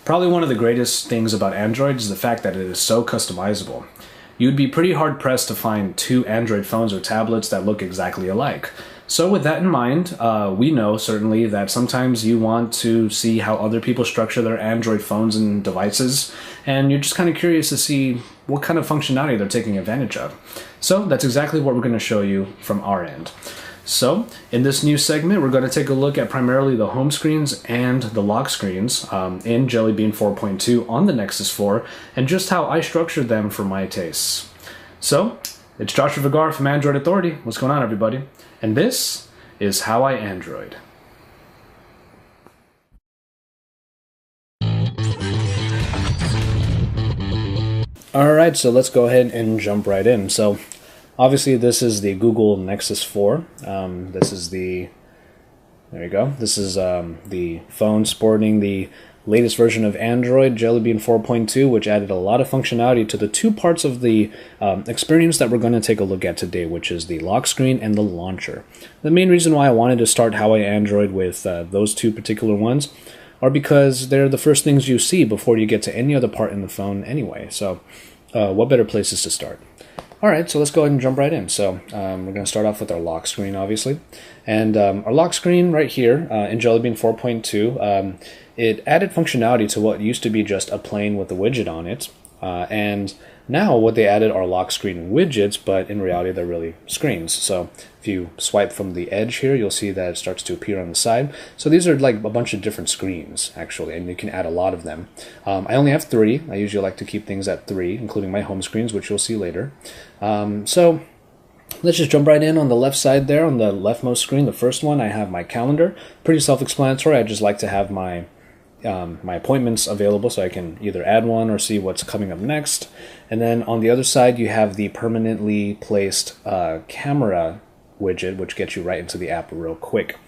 Probably one of the greatest things about Android is the fact that it is so customizable. You'd be pretty hard-pressed to find two Android phones or tablets that look exactly alike. So with that in mind, we know certainly that sometimes you want to see how other people structure their Android phones and devices, and you're just kind of curious to see what kind of functionality they're taking advantage of. So that's exactly what we're going to show you from our end. So, in this new segment, we're going to take a look at primarily the home screens and the lock screens in Jelly Bean 4.2 on the Nexus 4, and just how I structured them for my tastes. So, it's Joshua Vergara from Android Authority. What's going on, everybody? And this is How I Android. Alright, so let's go ahead and jump right in. So, obviously, this is the Google Nexus 4. This is the, there you go. This is the phone sporting the latest version of Android, Jelly Bean 4.2, which added a lot of functionality to the two parts of the experience that we're going to take a look at today, which is the lock screen and the launcher. The main reason why I wanted to start How I Android with those two particular ones are because they're the first things you see before you get to any other part in the phone anyway. So what better places to start? Alright, so let's go ahead and jump right in. So we're going to start off with our lock screen, obviously. And our lock screen right here in Jelly Bean 4.2, it added functionality to what used to be just a plane with a widget on it. And now what they added are lock screen widgets, but in reality they're really screens. So if you swipe from the edge here, you'll see that it starts to appear on the side. So these are like a bunch of different screens, actually, and you can add a lot of them. I only have 3. I usually like to keep things at 3, including my home screens, which you'll see later. So let's just jump right in on the left side there. On the leftmost screen, the first one, I have my calendar. Pretty self-explanatory. I just like to have my appointments available so I can either add one or see what's coming up next. And then on the other side, you have the permanently placed camera widget, which gets you right into the app real quick.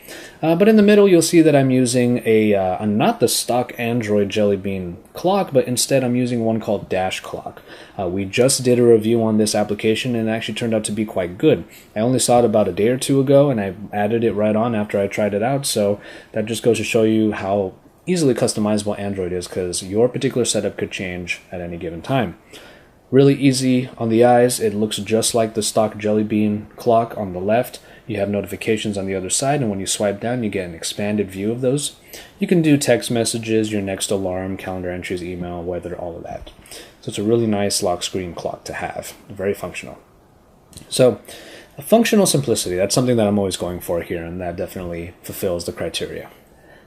But in the middle, you'll see that I'm using not the stock Android Jelly Bean clock, but instead I'm using one called Dash Clock. We just did a review on this application, and it actually turned out to be quite good. I only saw it about a day or two ago, and I added it right on after I tried it out, so that just goes to show you how easily customizable Android is, because your particular setup could change at any given time. Really easy on the eyes. It looks just like the stock Jelly Bean clock on the left. You have notifications on the other side, and when you swipe down, you get an expanded view of those. You can do text messages, your next alarm, calendar entries, email, weather, all of that. So it's a really nice lock screen clock to have. Very functional. So, functional simplicity, that's something that I'm always going for here, and that definitely fulfills the criteria.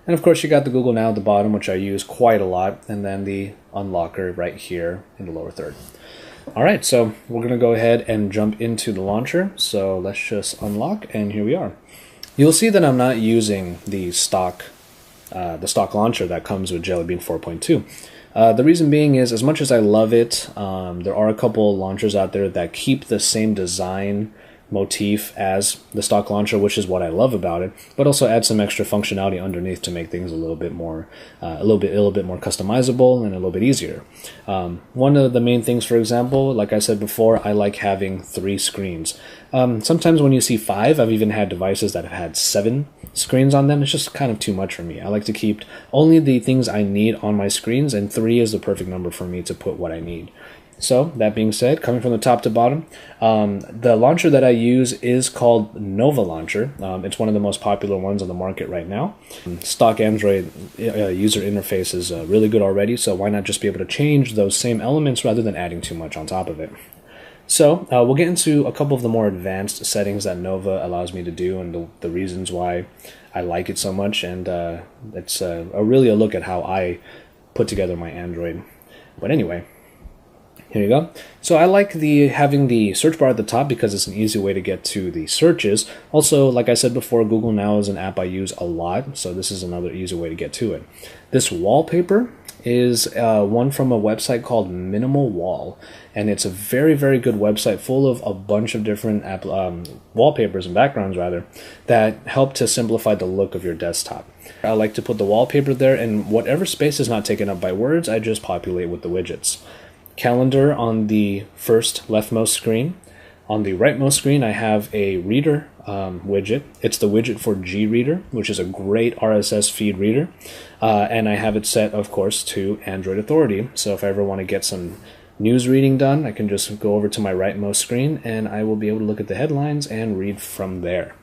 And of course you got the Google Now at the bottom, which I use quite a lot, and then the unlocker right here in the lower third. Alright, so we're going to go ahead and jump into the launcher. So let's just unlock, and here we are. You'll see that I'm not using the stock launcher that comes with Jelly Bean 4.2. The reason being is, as much as I love it, there are a couple launchers out there that keep the same design motif as the stock launcher, which is what I love about it, but also add some extra functionality underneath to make things a little bit more customizable and a little bit easier. One of the main things, for example, like I said before, I like having 3 screens. Sometimes when you see 5, I've even had devices that have had 7 screens on them. It's just kind of too much for me. I like to keep only the things I need on my screens, and 3 is the perfect number for me to put what I need. So, that being said, coming from the top to bottom, the launcher that I use is called Nova Launcher. It's one of the most popular ones on the market right now. Stock Android user interface is really good already, so why not just be able to change those same elements rather than adding too much on top of it. So, we'll get into a couple of the more advanced settings that Nova allows me to do, and the reasons why I like it so much, and it's really a look at how I put together my Android. But anyway, here you go. So I like having the search bar at the top because it's an easy way to get to the searches. Also, like I said before, Google Now is an app I use a lot, so this is another easy way to get to it. This wallpaper is one from a website called Minimal Wall, and it's a very, very good website full of a bunch of different wallpapers and backgrounds, rather, that help to simplify the look of your desktop. I like to put the wallpaper there, and whatever space is not taken up by words, I just populate with the widgets. Calendar on the first leftmost screen. On the rightmost screen, I have a reader widget. It's the widget for GReader, which is a great RSS feed reader. And I have it set, of course, to Android Authority. So if I ever want to get some news reading done, I can just go over to my rightmost screen and I will be able to look at the headlines and read from there.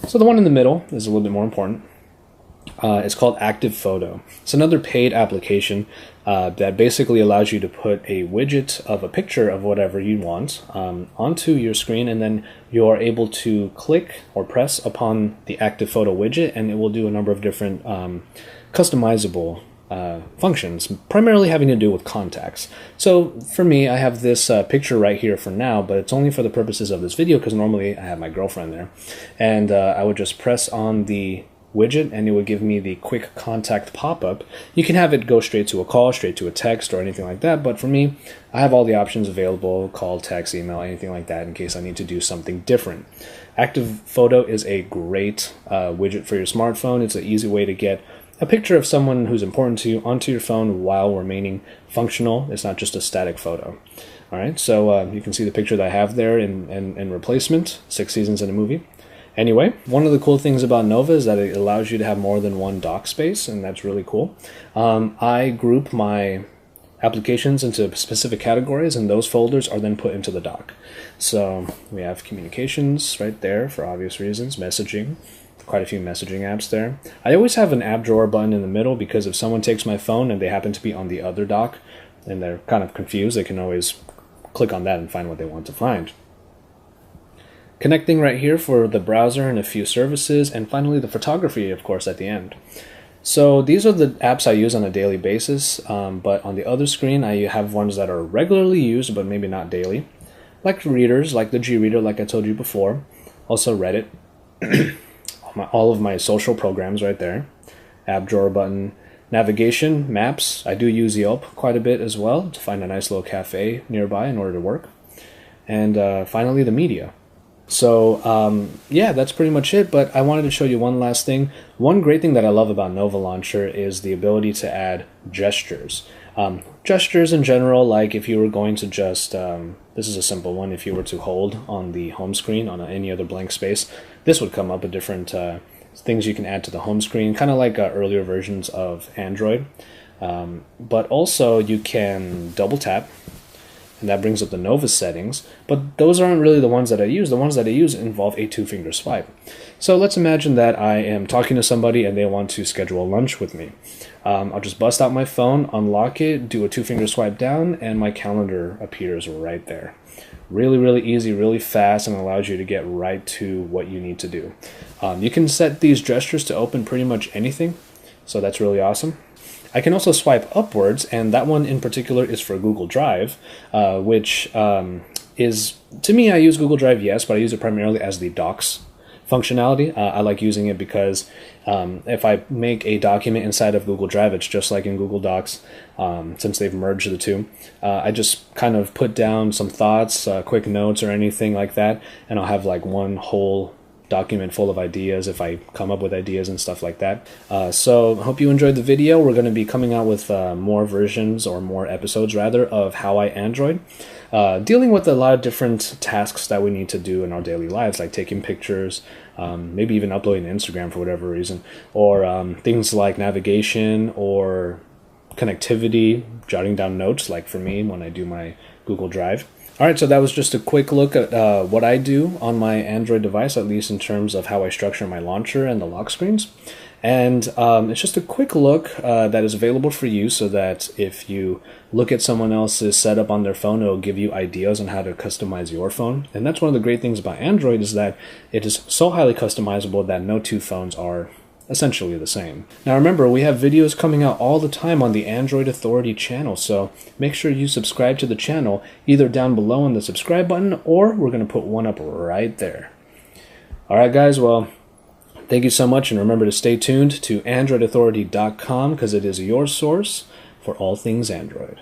So the one in the middle is a little bit more important. It's called Active Photo. It's another paid application that basically allows you to put a widget of a picture of whatever you want onto your screen, and then you are able to click or press upon the Active Photo widget, and it will do a number of different customizable functions, primarily having to do with contacts. So for me, I have this picture right here for now, but it's only for the purposes of this video because normally I have my girlfriend there. And I would just press on the widget and it would give me the quick contact pop-up. You can have it go straight to a call, straight to a text, or anything like that, but for me, I have all the options available: call, text, email, anything like that in case I need to do something different. Active Photo is a great widget for your smartphone. It's an easy way to get a picture of someone who's important to you onto your phone while remaining functional. It's not just a static photo. All right, so you can see the picture that I have there in replacement, 6 seasons in a movie. Anyway, one of the cool things about Nova is that it allows you to have more than one dock space, and that's really cool. I group my applications into specific categories, and those folders are then put into the dock. So we have communications right there for obvious reasons, messaging, quite a few messaging apps there. I always have an app drawer button in the middle because if someone takes my phone and they happen to be on the other dock and they're kind of confused, they can always click on that and find what they want to find. Connecting right here for the browser and a few services, and finally the photography, of course, at the end. So these are the apps I use on a daily basis, but on the other screen I have ones that are regularly used but maybe not daily, like readers, like the GReader, like I told you before, also Reddit, all of my social programs right there, app drawer button, navigation, maps. I do use Yelp quite a bit as well to find a nice little cafe nearby in order to work, and finally the media. So yeah, that's pretty much it, but I wanted to show you one last thing. One great thing that I love about Nova Launcher is the ability to add gestures. Gestures in general, like if you were going to just, this is a simple one, if you were to hold on the home screen on any other blank space, this would come up with different things you can add to the home screen, kind of like earlier versions of Android. But also you can double tap, and that brings up the Nova settings, but those aren't really the ones that I use. The ones that I use involve a 2-finger swipe. So let's imagine that I am talking to somebody and they want to schedule lunch with me. I'll just bust out my phone, unlock it, do a 2-finger swipe down, and my calendar appears right there. Really, really easy, really fast, and allows you to get right to what you need to do. You can set these gestures to open pretty much anything, so that's really awesome. I can also swipe upwards, and that one in particular is for Google Drive, which is, to me, I use Google Drive, yes, but I use it primarily as the Docs functionality. I like using it because if I make a document inside of Google Drive, it's just like in Google Docs, since they've merged the two. I just kind of put down some thoughts, quick notes or anything like that, and I'll have like one whole document full of ideas if I come up with ideas and stuff like that. So hope you enjoyed the video. We're going to be coming out with more versions, or more episodes rather, of How I Android, dealing with a lot of different tasks that we need to do in our daily lives, like taking pictures, maybe even uploading to Instagram for whatever reason, or things like navigation or connectivity, jotting down notes, like for me when I do my Google Drive. Alright, so that was just a quick look at what I do on my Android device, at least in terms of how I structure my launcher and the lock screens. And it's just a quick look that is available for you, so that if you look at someone else's setup on their phone, it'll give you ideas on how to customize your phone. And that's one of the great things about Android, is that it is so highly customizable that no two phones are essentially the same. Now remember, we have videos coming out all the time on the Android Authority channel, so make sure you subscribe to the channel, either down below on the subscribe button, or we're going to put one up right there. Alright guys, well, thank you so much, and remember to stay tuned to AndroidAuthority.com, because it is your source for all things Android.